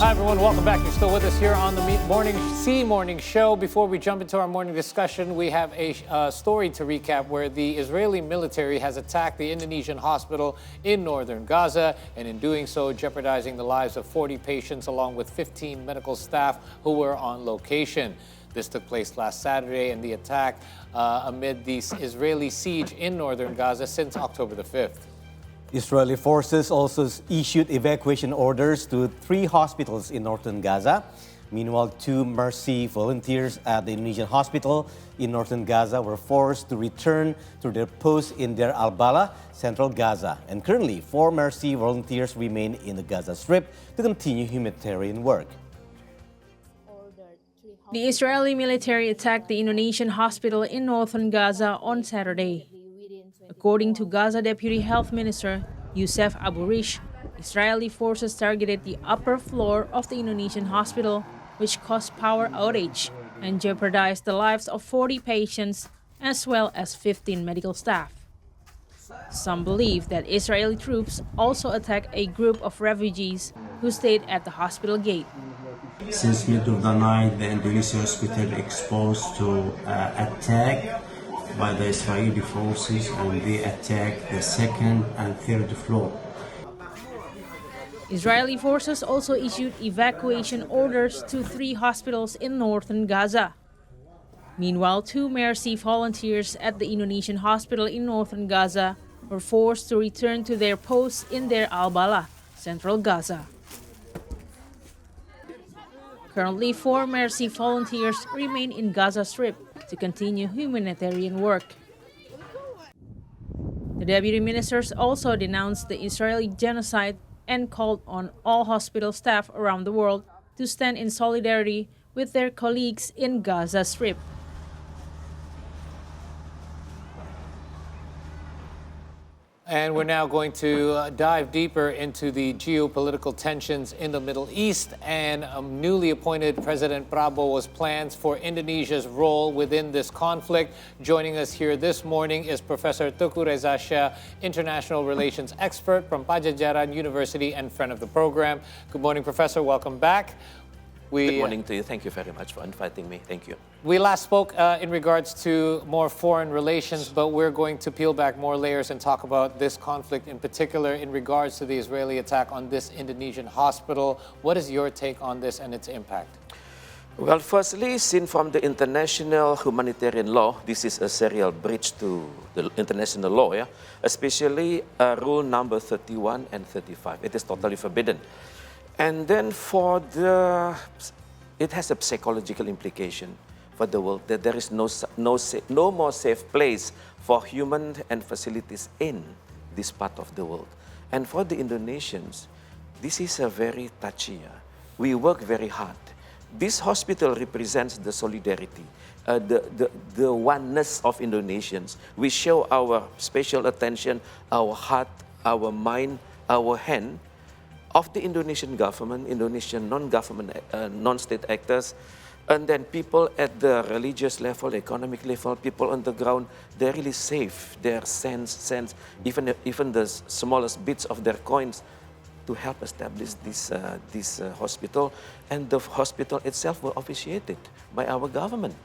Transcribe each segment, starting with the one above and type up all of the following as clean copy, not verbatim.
Hi, everyone. Welcome back. You're still with us here on the morning show. Before we jump into our morning discussion, we have a story to recap where the Israeli military has attacked the Indonesian hospital in northern Gaza, and in doing so, jeopardizing the lives of 40 patients along with 15 medical staff who were on location. This took place last Saturday, and the attack amid the Israeli siege in northern Gaza since October the 5th. Israeli forces also issued evacuation orders to 3 hospitals in northern Gaza. Meanwhile, 2 Mercy volunteers at the Indonesian hospital in northern Gaza were forced to return to their posts in Deir al-Balah, central Gaza. And currently, 4 Mercy volunteers remain in the Gaza Strip to continue humanitarian work. The Israeli military attacked the Indonesian hospital in northern Gaza on Saturday. According to Gaza Deputy Health Minister Youssef Abu Rish, Israeli forces targeted the upper floor of the Indonesian hospital, which caused power outage and jeopardized the lives of 40 patients as well as 15 medical staff. Some believe that Israeli troops also attacked a group of refugees who stayed at the hospital gate. Since mid of the night, the Indonesian hospital exposed to attack by the Israeli forces, and they attacked the second and third floor. Israeli forces also issued evacuation orders to 3 hospitals in northern Gaza. Meanwhile, 2 Mercy volunteers at the Indonesian hospital in northern Gaza were forced to return to their posts in Deir al-Balah, central Gaza. Currently, 4 Mercy volunteers remain in Gaza Strip to continue humanitarian work. The deputy ministers also denounced the Israeli genocide and called on all hospital staff around the world to stand in solidarity with their colleagues in Gaza Strip. And we're now going to dive deeper into the geopolitical tensions in the Middle East and newly appointed President Prabowo's plans for Indonesia's role within this conflict. Joining us here this morning is Professor Teguh Reza Shah, international relations expert from Padjadjaran University and friend of the program. Good morning, Professor. Welcome back. Good morning to you. Thank you very much for inviting me. Thank you. We last spoke in regards to more foreign relations, but we're going to peel back more layers and talk about this conflict in particular in regards to the Israeli attack on this Indonesian hospital. What is your take on this and its impact? Well, firstly, seen from the international humanitarian law, this is a serial breach to the international law, especially rule number 31 and 35. It is totally forbidden. And then it has a psychological implication for the world that there is no more safe place for human and facilities in this part of the world. And for the Indonesians, this is a very touchy. We work very hard. This hospital represents the solidarity, the oneness of Indonesians. We show our special attention, our heart, our mind, our hand, of the Indonesian government, Indonesian non-government, non-state actors, and then people at the religious level, economic level, people on the ground, they're really safe. Their sense, even the smallest bits of their coins to help establish this hospital. And the hospital itself was officiated by our government.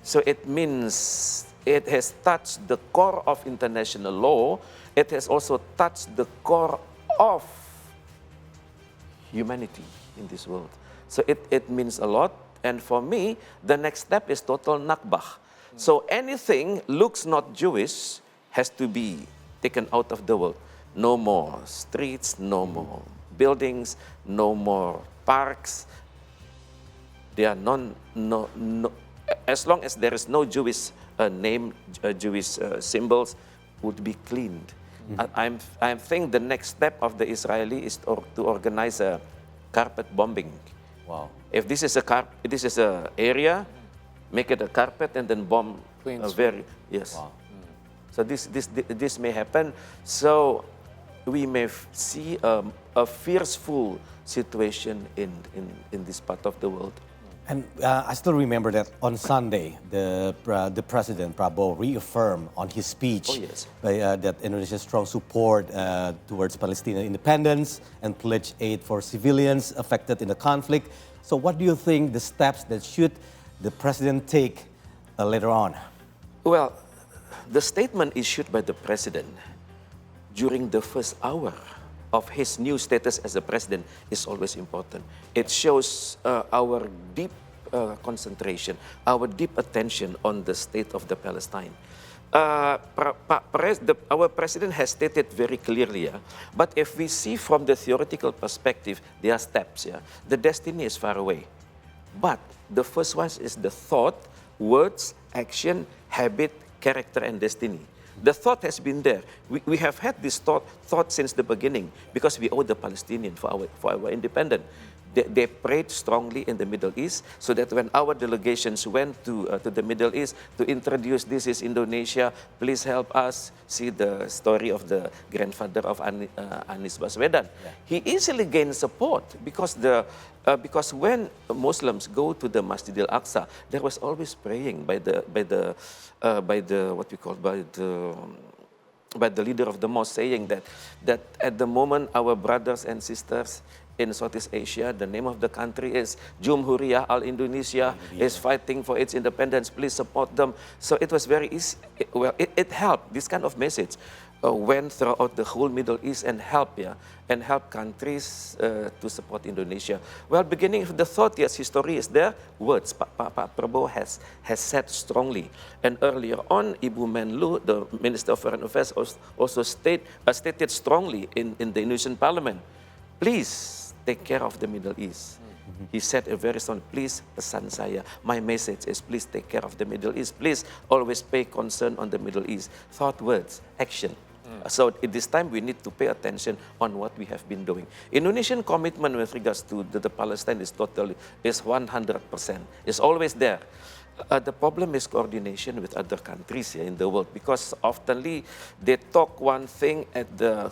So it means it has touched the core of international law. It has also touched the core of humanity in this world. So it means a lot. And for me, the next step is total nakbah. So anything looks not Jewish has to be taken out of the world. No more streets, no more buildings, no more parks. They are as long as there is no Jewish name, Jewish symbols, would be cleaned. I think the next step of the Israeli is to organize a carpet bombing. Wow. If this is a area, make it a carpet and then bomb yes. Wow. So this may happen. So we may see a fearful situation in this part of the world. And I still remember that on Sunday, the President Prabowo reaffirmed on his speech that Indonesia's strong support towards Palestinian independence and pledged aid for civilians affected in the conflict. So what do you think the steps that should the President take later on? Well, the statement issued by the President during the first hour of his new status as a president is always important. It shows our deep concentration, our deep attention on the state of the Palestine. Our president has stated very clearly, but if we see from the theoretical perspective, there are steps. The destiny is far away. But the first one is the thought, words, action, habit, character, and destiny. The thought has been there. We have had this thought since the beginning because we owe the Palestinians for our independence. They prayed strongly in the Middle East so that when our delegations went to the Middle East to introduce this is Indonesia, please help us see the story of the grandfather of Anies Baswedan. Yeah. He easily gained support because when Muslims go to the Masjid Al-Aqsa, there was always praying by the leader of the mosque saying that at the moment our brothers and sisters in Southeast Asia, the name of the country is Jumhuriyah Al-Indonesia, is fighting for its independence. Please support them. So it was very easy. Well, it helped. This kind of message went throughout the whole Middle East and helped countries to support Indonesia. Well, beginning of the thought, yes, history is there. Words, Pak Prabowo has said strongly. And earlier on, Ibu Menlu, the Minister of Foreign Affairs, also stated strongly in the Indonesian Parliament, please take care of the Middle East. He said a very strong, please pesan saya, my message is please take care of the Middle East. Please always pay concern on the Middle East. Thought, words, action. So at this time, we need to pay attention on what we have been doing. Indonesian commitment with regards to the Palestine is 100%. It's always there. The problem is coordination with other countries in the world because oftenly they talk one thing at the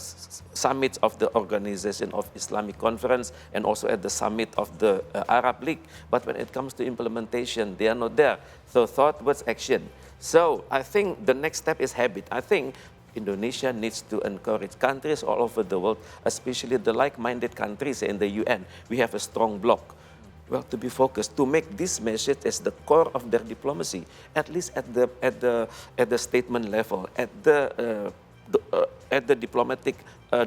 summits of the Organization of Islamic Conference and also at the summit of the Arab League. But when it comes to implementation, they are not there. So thought, words, action. So I think the next step is habit. I think Indonesia needs to encourage countries all over the world, especially the like-minded countries in the UN. We have a strong bloc. Well, to be focused, to make this message as the core of their diplomacy, at least at the statement level, at the diplomatic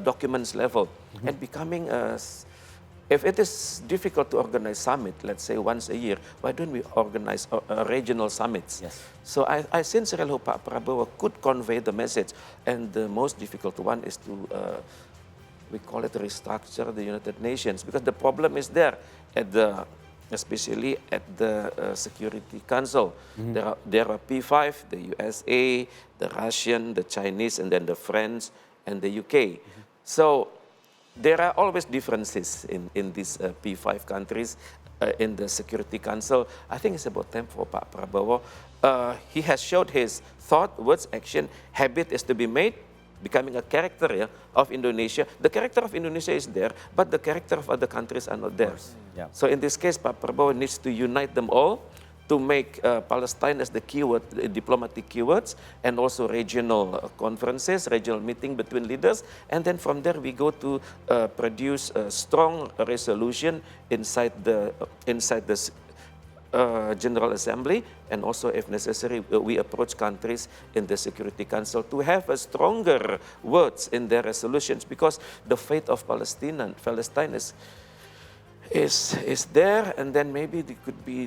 documents level, and becoming if it is difficult to organize summit, let's say once a year, why don't we organize regional summits? Yes. So I sincerely hope Pak Prabowo could convey the message, and the most difficult one is to we call it restructure the United Nations, because the problem is there especially at the Security Council. There are P5, the USA, the Russian, the Chinese, and then the French and the UK. So there are always differences in these P5 countries in the Security Council. I think it's about time for Pak Prabowo. He has showed his thought, words, action, habit is to be made, becoming a character of Indonesia. The character of Indonesia is there, but the character of other countries are not there. Yeah. So in this case, Pak Prabowo needs to unite them all to make Palestine as the keyword, diplomatic keywords, and also regional conferences, regional meeting between leaders. And then from there, we go to produce a strong resolution inside the General Assembly, and also, if necessary, we approach countries in the Security Council to have a stronger words in their resolutions, because the fate of Palestine is there, and then maybe it could be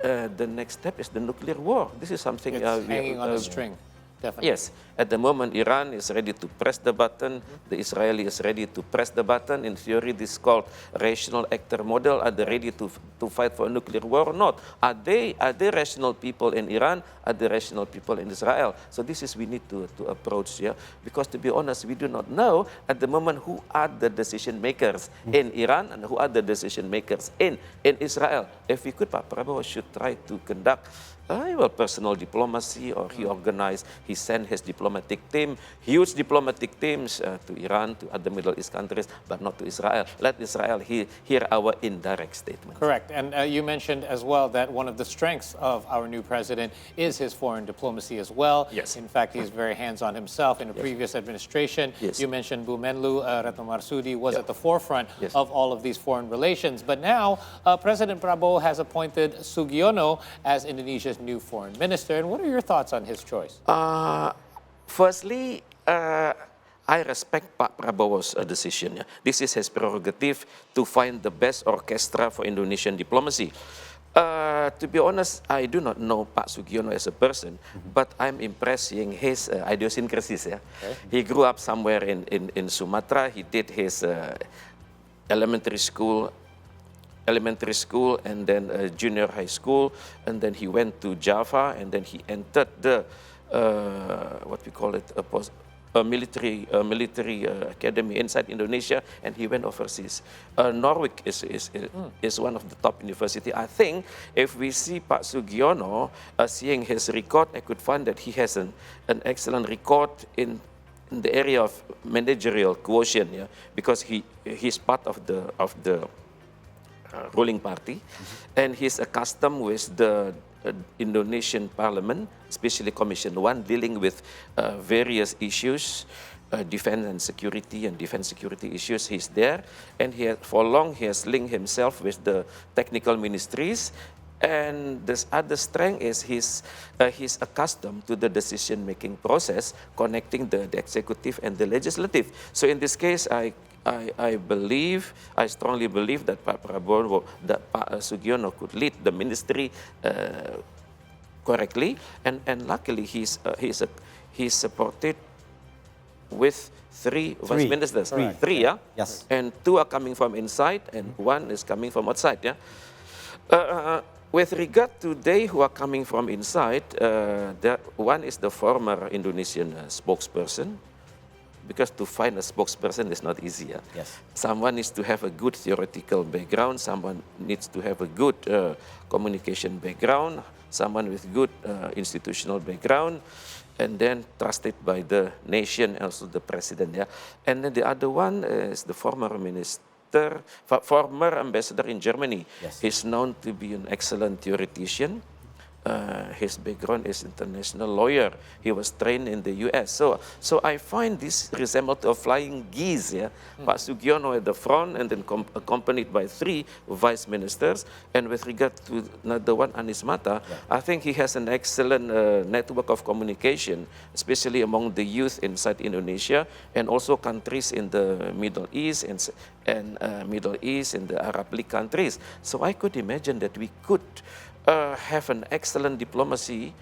the next step is the nuclear war. This is something it's hanging on a string. Definitely. Yes, at the moment Iran is ready to press the button, the Israeli is ready to press the button. In theory, this is called rational actor model. Are they ready to fight for a nuclear war or not? Are they rational people in Iran? Are they rational people in Israel? So this is we need to approach, because to be honest, we do not know at the moment who are the decision makers in Iran and who are the decision makers in Israel. If we could, Pak Prabowo should try to conduct personal diplomacy, or he organized, he sent his diplomatic team, huge diplomatic teams to Iran, to other Middle East countries, but not to Israel. Let Israel hear our indirect statement. Correct. And you mentioned as well that one of the strengths of our new president is his foreign diplomacy as well. Yes. In fact, he's very hands-on himself. In a previous administration, Yes. you mentioned Bu Menlu Retno Marsudi was at the forefront Yes. of all of these foreign relations. But now, President Prabowo has appointed Sugiono as Indonesia's new foreign minister. And what are your thoughts on his choice? Firstly, I respect Pak Prabowo's decision. This is his prerogative to find the best orchestra for Indonesian diplomacy. To be honest, I do not know Pak Sugiono as a person, but I'm impressed seeing his idiosyncrasies. He grew up somewhere in Sumatra. He did his elementary school, and then junior high school, and then he went to Java, and then he entered the what we call it, a military academy inside Indonesia, and he went overseas. Norwich is one of the top university. I think if we see Pak Sugiono, seeing his record, I could find that he has an excellent record in the area of managerial quotient, because he's part of the ruling party, and he's accustomed with the Indonesian Parliament, especially Commission 1, dealing with various issues, defense and security issues. He's there, and for long he has linked himself with the technical ministries. And this other strength is he's accustomed to the decision-making process, connecting the executive and the legislative. So in this case, I strongly believe that Pak Prabowo, that Pak Sugiono could lead the ministry correctly, and luckily he's supported with three vice ministers. Three, yeah? Yes. And 2 are coming from inside, and 1 is coming from outside, yeah? With regard to they who are coming from inside, one is the former Indonesian spokesperson, because to find a spokesperson is not easy. Yes. Someone needs to have a good theoretical background, someone needs to have a good communication background, someone with good institutional background, and then trusted by the nation, also the president. Yeah? And then the other one is the former ambassador in Germany. Yes. He's known to be an excellent theoretician. His background is international lawyer. He was trained in the US. So I find this resembled to a flying geese. Yeah? Pak Sugiono at the front, and then accompanied by 3 vice ministers. And with regard to another one, Anies Mata, I think he has an excellent network of communication, especially among the youth inside Indonesia, and also countries in the Middle East and Middle East and the Arab League countries. So I could imagine that we could have an excellent diplomacy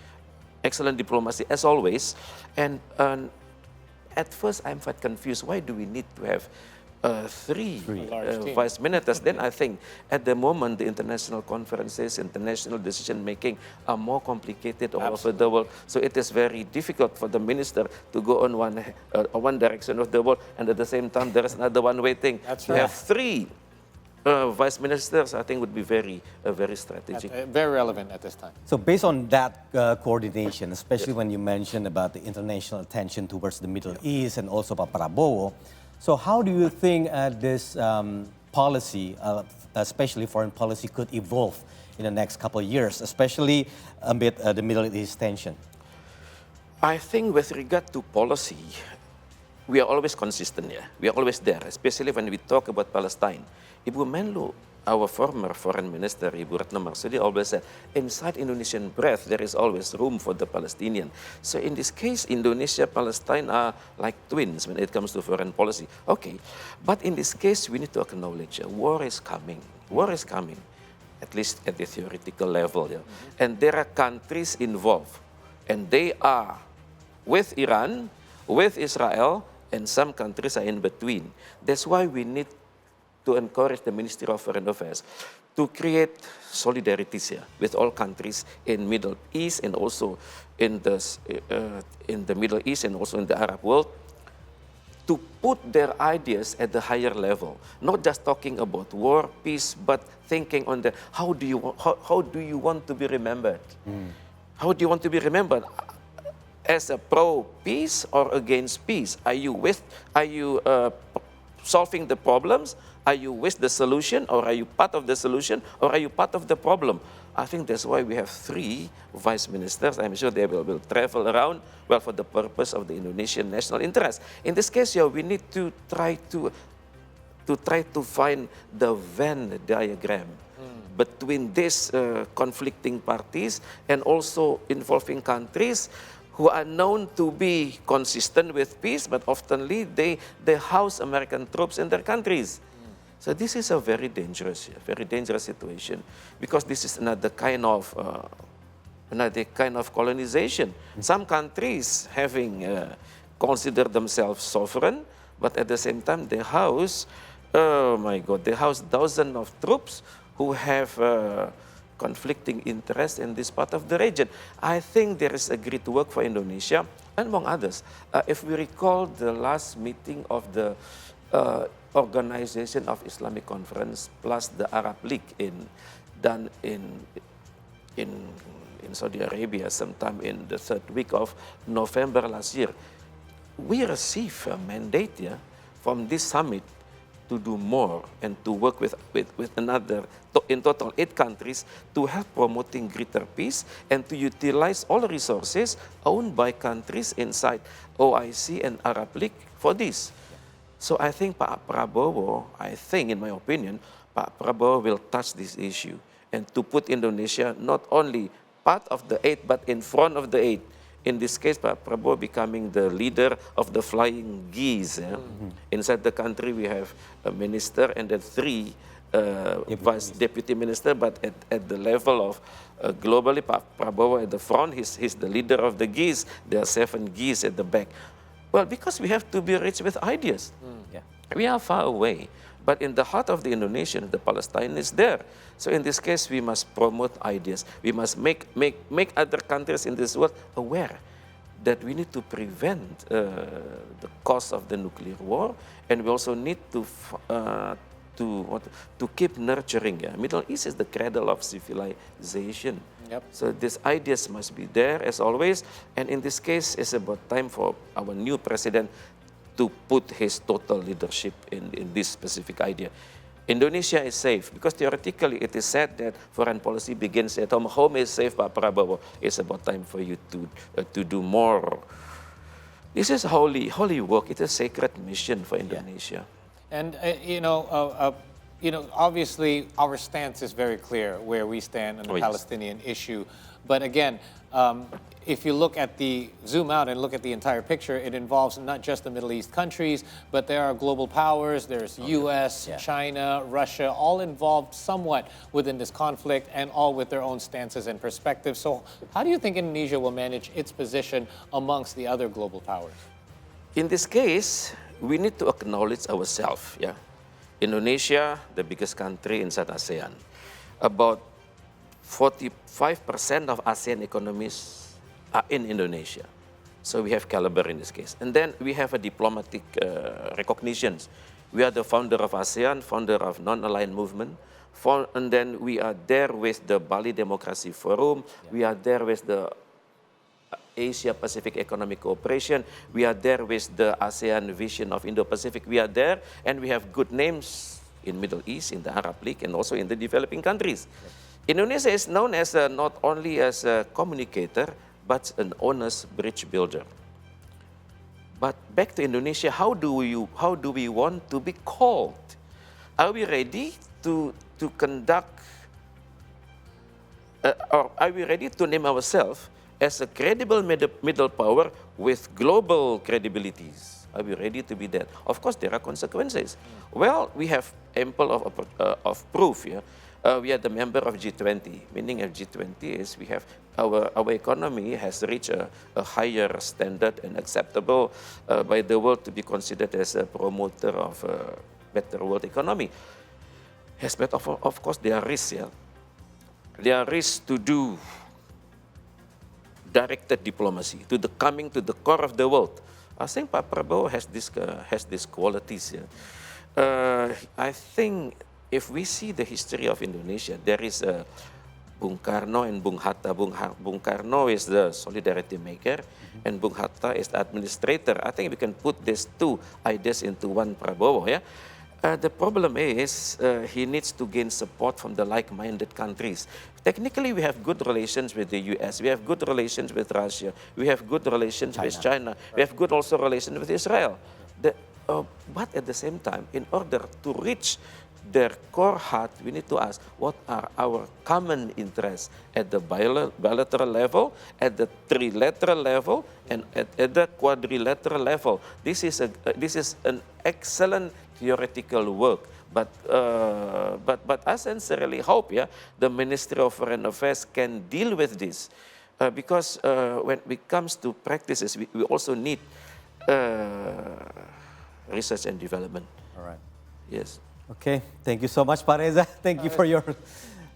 as always. And at first I'm quite confused. Why do we need to have 3 vice ministers? Then I think at the moment the international conferences, international decision making are more complicated all over the world. So it is very difficult for the minister to go on one direction of the world, and at the same time there is another one waiting. That's to right. have 3 vice ministers, I think would be very strategic. Very relevant at this time. So based on that coordination, especially when you mentioned about the international attention towards the Middle East and also Pak Prabowo, so how do you think this policy, especially foreign policy, could evolve in the next couple of years, especially amid the Middle East tension? I think with regard to policy, we are always consistent. We are always there, especially when we talk about Palestine. Ibu Menlu, our former foreign minister, Ibu Retno Marsudi, always said, inside Indonesian breath, there is always room for the Palestinian. So in this case, Indonesia, Palestine are like twins when it comes to foreign policy. Okay, but in this case, we need to acknowledge war is coming. War is coming, at least at the theoretical level. And there are countries involved, and they are with Iran, with Israel, and some countries are in between. That's why we need to encourage the Ministry of Foreign Affairs to create solidarities with all countries in Middle East, and also in the Middle East and also in the Arab world, to put their ideas at the higher level. Not just talking about war, peace, but thinking on the how do you want to be remembered? How do you want to be remembered? As a pro-peace or against peace? Are you solving the problems? Are you with the solution, or are you part of the solution, or are you part of the problem? I think that's why we have 3 vice ministers. I'm sure they will travel around, well, for the purpose of the Indonesian national interest. In this case, we need to try to find the Venn diagram between these conflicting parties, and also involving countries who are known to be consistent with peace, but oftenly they house American troops in their countries. So this is a very dangerous situation, because this is another kind of colonization. Some countries having considered themselves sovereign, but at the same time they house, oh my God, they house thousands of troops who have conflicting interests in this part of the region. I think there is a great work for Indonesia, and among others. If we recall the last meeting of the Organization of Islamic Conference plus the Arab League done in Saudi Arabia sometime in the 3rd week of November last year, we received a mandate from this summit to do more and to work with another, in total 8 countries, to help promoting greater peace and to utilize all resources owned by countries inside OIC and Arab League for this. So I think Pak Prabowo, in my opinion, Pak Prabowo will touch this issue, and to put Indonesia not only part of the 8, but in front of the 8. In this case, Pak Prabowo becoming the leader of the flying geese. Inside the country, we have a minister and then 3 vice deputy minister, but at the level of globally, Pak Prabowo at the front, he's the leader of the geese. There are 7 geese at the back. Well, because we have to be rich with ideas. We are far away, but in the heart of the Indonesian, the Palestine is there. So in this case, we must promote ideas. We must make other countries in this world aware that we need to prevent the cause of the nuclear war, and we also need to keep nurturing. Middle East is the cradle of civilization. So these ideas must be there as always, and in this case, it's about time for our new president to put his total leadership in this specific idea. Indonesia is safe, because theoretically it is said that foreign policy begins at home. Home is safe, Pak Prabowo. It's about time for you to do more. This is holy work. It's a sacred mission for Indonesia. And obviously our stance is very clear where we stand on the Palestinian issue. But again, if you zoom out and look at the entire picture, it involves not just the Middle East countries, but there are global powers. There's US, China, Russia, all involved somewhat within this conflict, and all with their own stances and perspectives. So how do you think Indonesia will manage its position amongst the other global powers? In this case, we need to acknowledge ourselves. Indonesia, the biggest country inside ASEAN. About 45% of ASEAN economies are in Indonesia. So we have caliber in this case. And then we have a diplomatic recognitions. We are the founder of ASEAN, founder of non-aligned movement. And then we are there with the Bali Democracy Forum. We are there with the Asia-Pacific Economic Cooperation. We are there with the ASEAN Vision of Indo-Pacific. We are there, and we have good names in Middle East, in the Arab League, and also in the developing countries. Indonesia is known as not only as a communicator, but an honest bridge builder. But back to Indonesia, how do we want to be called? Are we ready to conduct, or are we ready to name ourselves as a credible middle power with global credibilities? Are we ready to be that? Of course, there are consequences. Well, we have ample of proof. We are the member of G20, meaning of G20 is we have our economy has reached a higher standard and acceptable by the world to be considered as a promoter of a better world economy. Yes, but of course there are risks. There are risks to do directed diplomacy, coming to the core of the world. I think Pak Prabowo has these qualities. I think if we see the history of Indonesia, there is Bung Karno and Bung Hatta. Bung Karno is the solidarity maker, and Bung Hatta is the administrator. I think we can put these two ideas into one Prabowo. Yeah. The problem is he needs to gain support from the like-minded countries. Technically, we have good relations with the US. We have good relations with Russia. We have good relations with China. We have good also relations with Israel. But at the same time, in order to reach their core heart, we need to ask, what are our common interests at the bilateral level, at the trilateral level, and at the quadrilateral level? This is an excellent theoretical work, but I sincerely hope, the Ministry of Foreign Affairs can deal with this, because when it comes to practices, we also need research and development. All right. Yes. Okay, thank you so much, Pareza. Thank you for your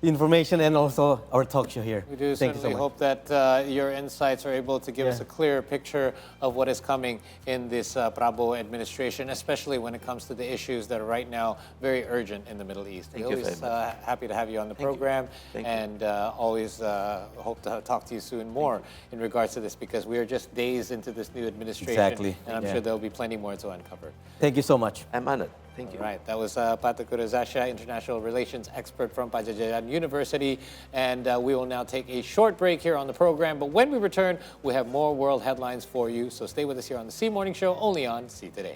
information and also our talk show here. We do Thank you so certainly much. hope that your insights are able to give us a clear picture of what is coming in this Prabowo administration, especially when it comes to the issues that are right now very urgent in the Middle East. Thank We're you always very much. happy to have you on the program, and always hope to talk to you soon more in regards to this, because we are just days into this new administration, Exactly. and I'm sure there'll be plenty more to uncover. Thank you so much. I'm honored. Thank you. All right, that was Pak Teguh Rezasha, international relations expert from Padjadjaran University, and we will now take a short break here on the program. But when we return, we have more world headlines for you. So stay with us here on the C Morning Show, only on C Today.